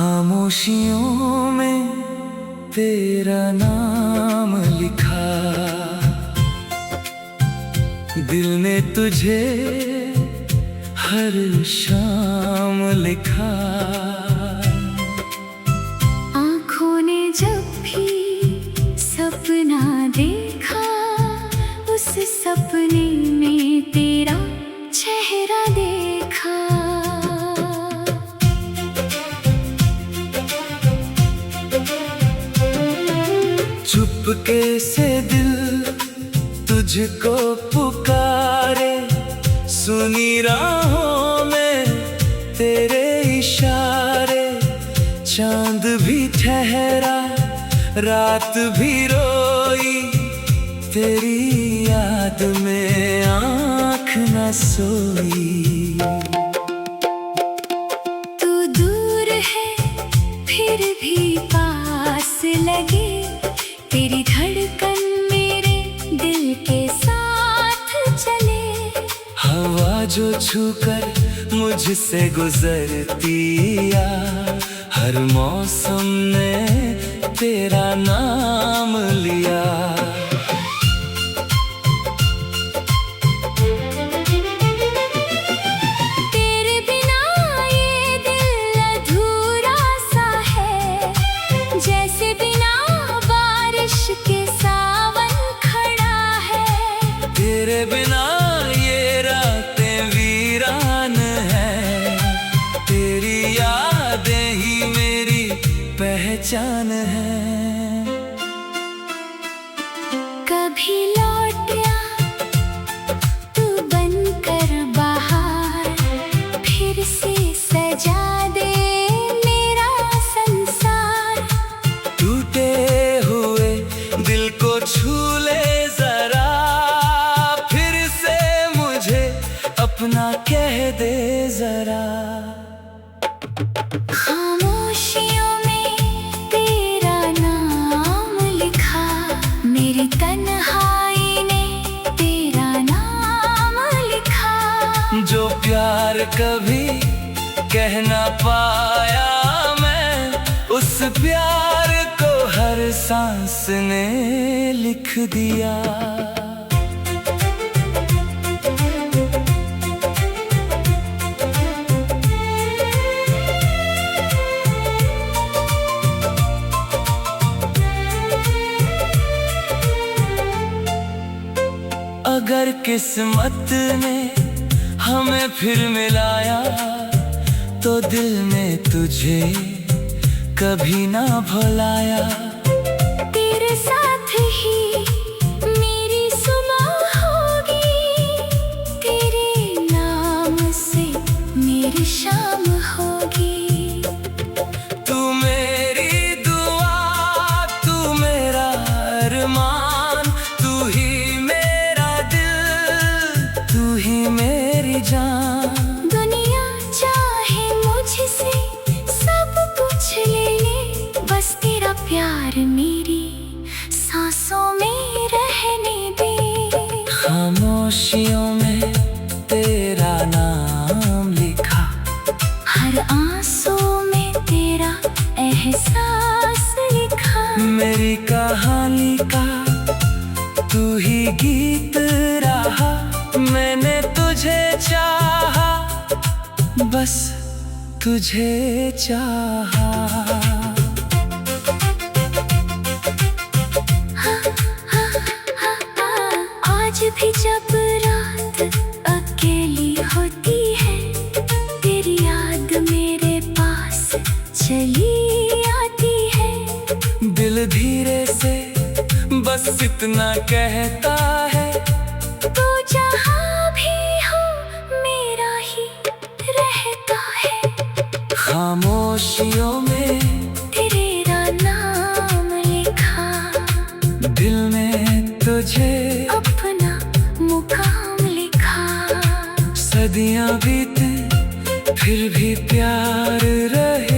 खामोशियों में तेरा नाम लिखा, दिल ने तुझे हर शाम लिखा। आँखों ने जब भी सपना देखा, उस सपने में तेरा चेहरा देखा। चुपके से दिल तुझको पुकारे, सुनी राहों में तेरे इशारे। चांद भी ठहरा, रात भी रोई, तेरी याद में आँख न सोई। तू दूर है फिर भी पास लगे, तेरी धड़कन मेरे दिल के साथ चले। हवा जो छूकर मुझसे गुजरती आ, हर मौसम ने तेरा नाम लिया। तेरे बिना ये दिल अधूरा सा है, जैसे बिना बारिश के सावन खड़ा है। तेरे बिना ये रातें वीरान है, तेरी यादें ही मेरी पहचान है। कभी लौट आ तू बनकर बाहर, फिर से सजा दे मेरा संसार। टूटे हुए दिल को छू ले जरा, फिर से मुझे अपना कह दे जरा। खामोशियों में तेरा नाम लिखा, मेरी तन्हाई ने तेरा नाम लिखा। जो प्यार कभी कह ना पाया मैं, उस प्यार को हर सांस ने लिख दिया। अगर किस्मत ने हमें फिर मिलाया, तो दिल ने तुझे कभी ना भुलाया। तेरे साथ ही मेरी सुबह होगी, तेरे नाम से मेरी शाम होगी। तू मेरी दुआ, तू मेरा अरमान, तू ही मेरा दिल, तू ही मेरी जान। दुनिया चाहे मुझसे सब कुछ ले ले, बस तेरा प्यार मेरी सांसों में रहने दे। खामोशियों में तेरा नाम लिखा, हर आंसू में तेरा एहसास लिखा। मेरी कहानी का तू ही गीत रहा, मैंने तुझे चाहा, बस तुझे चाहा। आज भी जब रात अकेली होती है, तेरी याद मेरे पास चली आती है। दिल धीरे से बस इतना कहता है, तू जहाँ भी हो मेरा ही रहता है। खामोशियों में तेरा नाम लिखा, दिल ने तुझे अपना मुकाम लिखा। सदियां बीते फिर भी प्यार रहे।